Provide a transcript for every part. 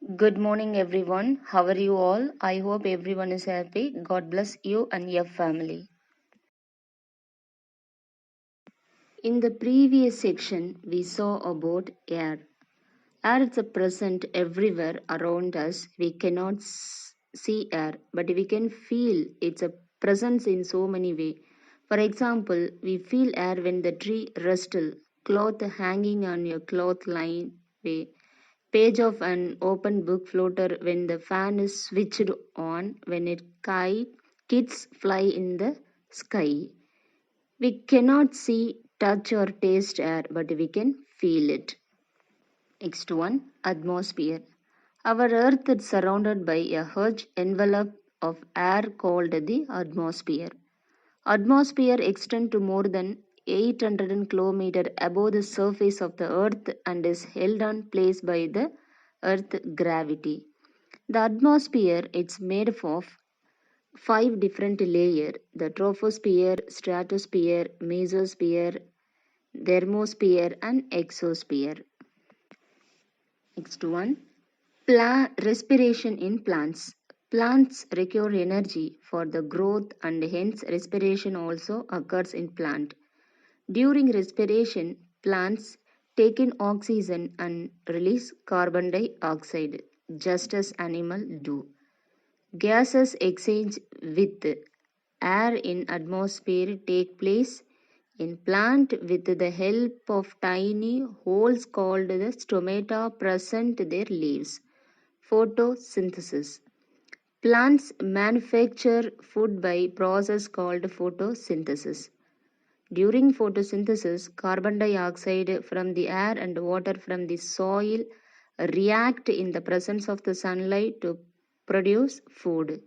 Good morning, everyone. How are you all? I hope everyone is happy. God bless you and your family. In the previous section, we saw about air. Air is a present everywhere around us. We cannot see air, but we can feel its a presence in so many ways. For example, we feel air when the tree rustles, cloth hanging on your cloth line way, page of an open book floater when the fan is switched on, when it kites fly in the sky. We cannot see, touch, or taste air, but we can feel it. Next one, atmosphere. Our earth is surrounded by a huge envelope of air called the atmosphere. Atmosphere extends to more than 800 kilometers above the surface of the earth and is held in place by the earth gravity. The atmosphere is made up of five different layers: the troposphere, stratosphere, mesosphere, thermosphere, and exosphere. Next one, respiration in plants. Plants require energy for the growth and hence respiration also occurs in plant. During respiration, plants take in oxygen and release carbon dioxide just as animals do. Gases exchange with air in atmosphere take place in plant with the help of tiny holes called the stomata present their leaves. Photosynthesis. Plants manufacture food by process called photosynthesis. During photosynthesis, carbon dioxide from the air and water from the soil react in the presence of the sunlight to produce food.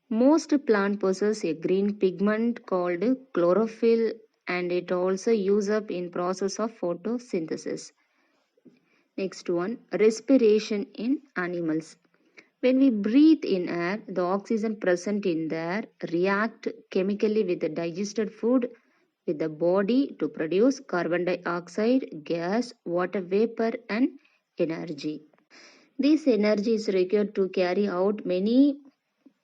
Most plants possess a green pigment called chlorophyll and it also used up in process of photosynthesis. Next one, respiration in animals. When we breathe in air, the oxygen present in the air react chemically with the digested food with the body to produce carbon dioxide, gas, water vapor and energy. This energy is required to carry out many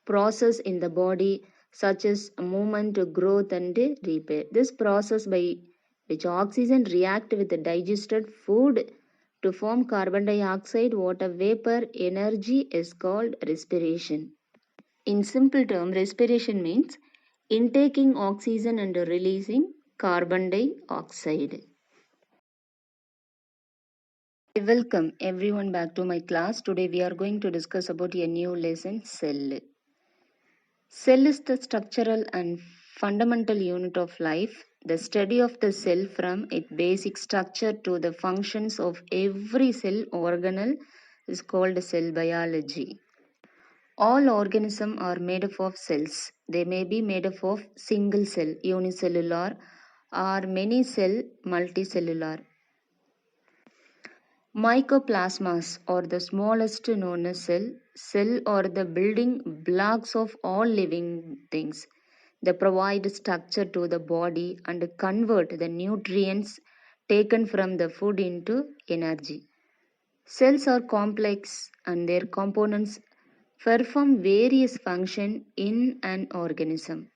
process in the body such as movement, growth and repair. This process by which oxygen react with the digested food to form carbon dioxide, water vapor, energy is called respiration. In simple term, respiration means intaking oxygen and releasing carbon dioxide. I welcome everyone back to my class. Today we are going to discuss about a new lesson, cell. Cell is the structural and fundamental unit of life. The study of the cell from its basic structure to the functions of every cell organelle is called cell biology. All organisms are made up of cells. They may be made up of single cell, unicellular, or many cell, multicellular. Mycoplasmas are the smallest known as cell. Cell are the building blocks of all living things. They provide structure to the body and convert the nutrients taken from the food into energy. Cells are complex and their components perform various functions in an organism.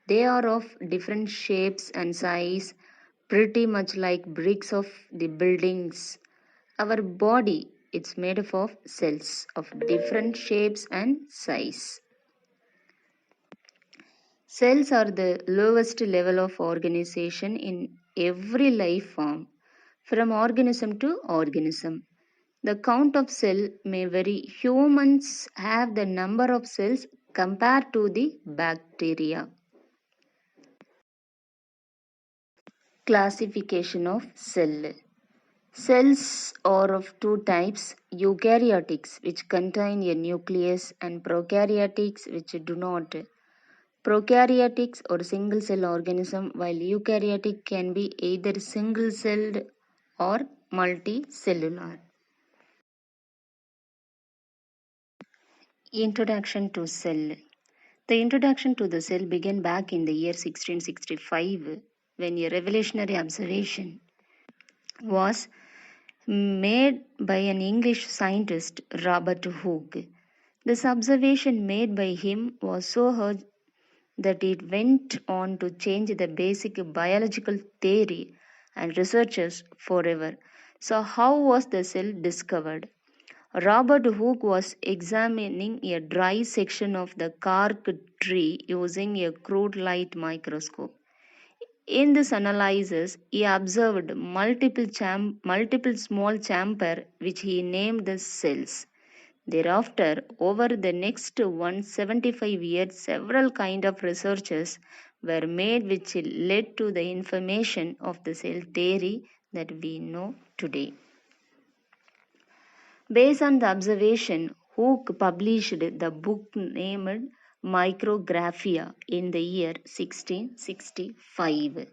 They are of different shapes and size, pretty much like bricks of the buildings. Our body is made up of cells of different shapes and size. Cells are the lowest level of organization in every life form, from organism to organism. The count of cells may vary. Humans have the number of cells compared to the bacteria. Classification of cell. Cells are of two types: eukaryotics, which contain a nucleus, and prokaryotics, which do not. Prokaryotics are single cell organisms, while eukaryotic can be either single celled or multicellular. Introduction to cell. The introduction to the cell began back in the year 1665 when a revolutionary observation was made by an English scientist, Robert Hooke. This observation made by him was so huge that it went on to change the basic biological theory and researches forever. So, how was the cell discovered? Robert Hooke was examining a dry section of the cork tree using a crude light microscope. In this analysis, he observed multiple small chamber which he named the cells. Thereafter, over the next 175 years, several kind of researches were made which led to the information of the cell theory that we know today. Based on the observation, Hooke published the book named Micrographia in the year 1665.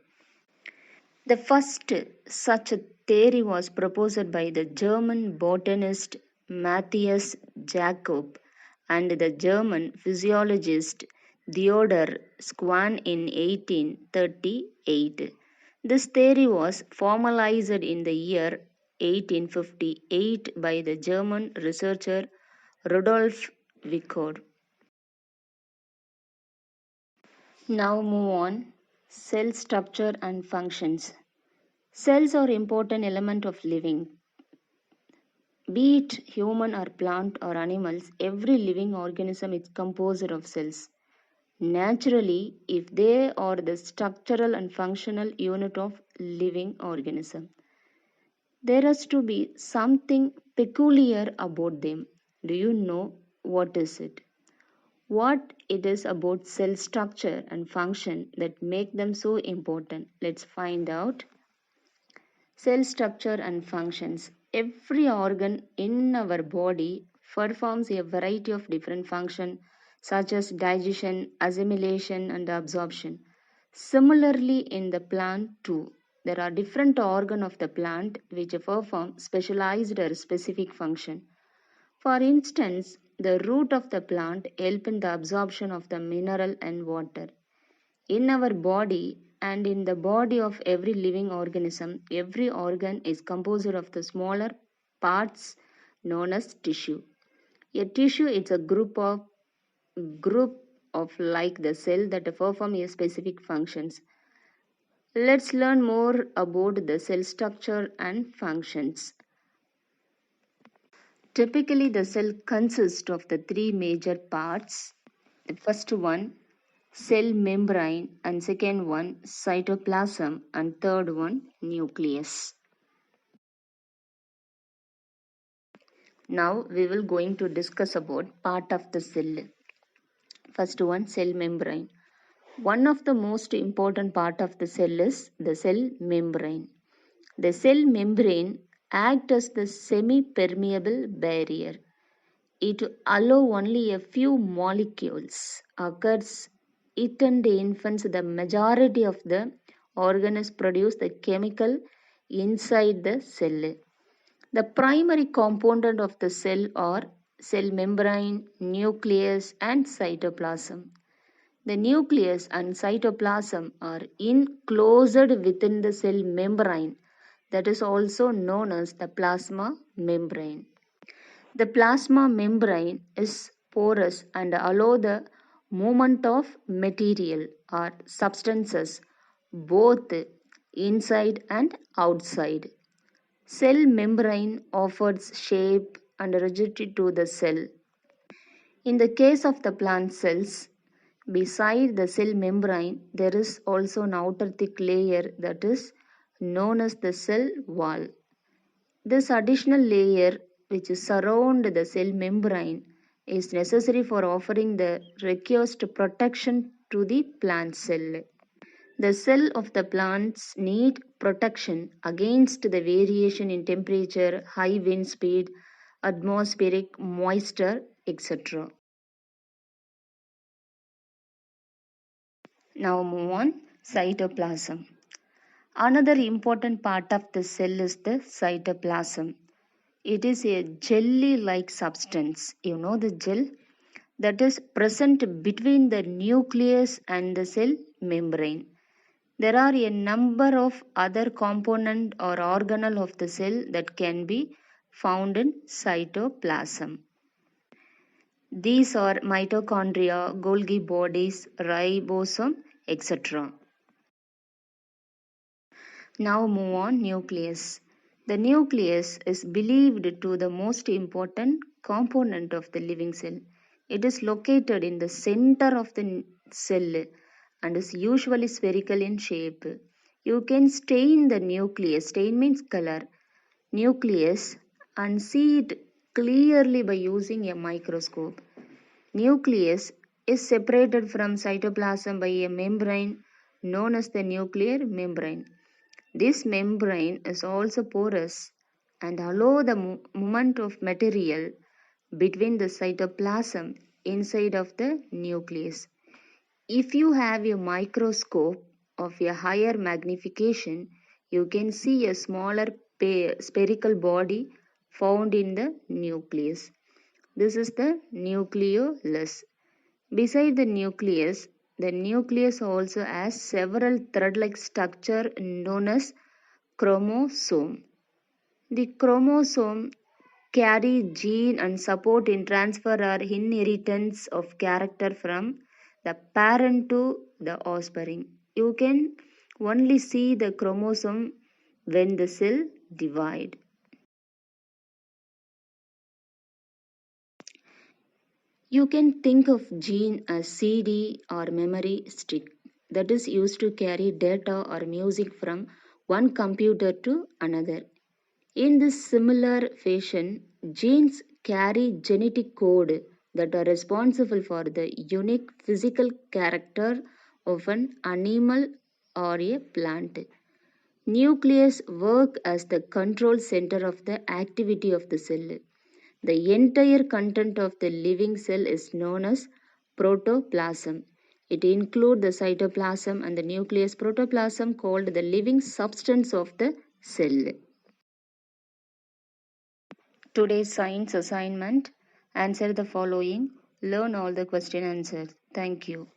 The first such theory was proposed by the German botanist Matthias Jacob and the German physiologist Theodor Schwann in 1838. This theory was formalized in the year 1858 by the German researcher Rudolf Virchow. Now move on. Cell structure and functions. Cells are important element of living. Be it human or plant or animals, every living organism is composed of cells. Naturally, if they are the structural and functional unit of living organism, there has to be something peculiar about them. Do you know what is it? What it is about cell structure and function that make them so important? Let's find out. Cell structure and functions. Every organ in our body performs a variety of different functions such as digestion, assimilation, and absorption. Similarly, in the plant too, there are different organs of the plant which perform specialized or specific function. For instance, the root of the plant help in the absorption of the mineral and water. In our body and in the body of every living organism, every organ is composed of the smaller parts known as tissue. A tissue is a group of like the cell that perform a specific functions. Let's learn more about the cell structure and functions. Typically, the cell consists of the three major parts. The first one, cell membrane, and second one, cytoplasm, and third one, nucleus. Now we will going to discuss about part of the cell. First one, cell membrane. One of the most important part of the cell is the cell membrane. The cell membrane acts as the semi-permeable barrier. It allows only a few molecules occurs. It and the infants, the majority of the organs produce the chemical inside the cell. The primary component of the cell are cell membrane, nucleus, and cytoplasm. The nucleus and cytoplasm are enclosed within the cell membrane, that is also known as the plasma membrane. The plasma membrane is porous and allow the movement of material or substances both inside and outside. Cell membrane offers shape and rigidity to the cell. In the case of the plant cells, beside the cell membrane, there is also an outer thick layer that is known as the cell wall. This additional layer which surrounds the cell membrane is necessary for offering the requisite protection to the plant cell. The cell of the plants need protection against the variation in temperature, high wind speed, atmospheric moisture, etc. Now move on, cytoplasm. Another important part of the cell is the cytoplasm. It is a jelly-like substance. You know the gel that is present between the nucleus and the cell membrane. There are a number of other component or organelle of the cell that can be found in cytoplasm. These are mitochondria, Golgi bodies, ribosome, etc. Now move on nucleus. The nucleus is believed to the most important component of the living cell. It is located in the center of the cell and is usually spherical in shape. You can stain the nucleus, stain means color, nucleus and see it clearly by using a microscope. Nucleus is separated from cytoplasm by a membrane known as the nuclear membrane. This membrane is also porous and allow the movement of material between the cytoplasm inside of the nucleus. If you have a microscope of a higher magnification, you can see a smaller spherical body found in the nucleus. This is the nucleolus. Beside the nucleus also has several thread-like structure known as chromosome. The chromosome carry gene and support in transfer or inheritance of character from the parent to the offspring. You can only see the chromosome when the cell divide. You can think of gene as CD or memory stick that is used to carry data or music from one computer to another. In this similar fashion, genes carry genetic code that are responsible for the unique physical character of an animal or a plant. Nucleus work as the control center of the activity of the cell. The entire content of the living cell is known as protoplasm. It includes the cytoplasm and the nucleus protoplasm called the living substance of the cell. Today's science assignment: answer the following, learn all the question answers. Thank you.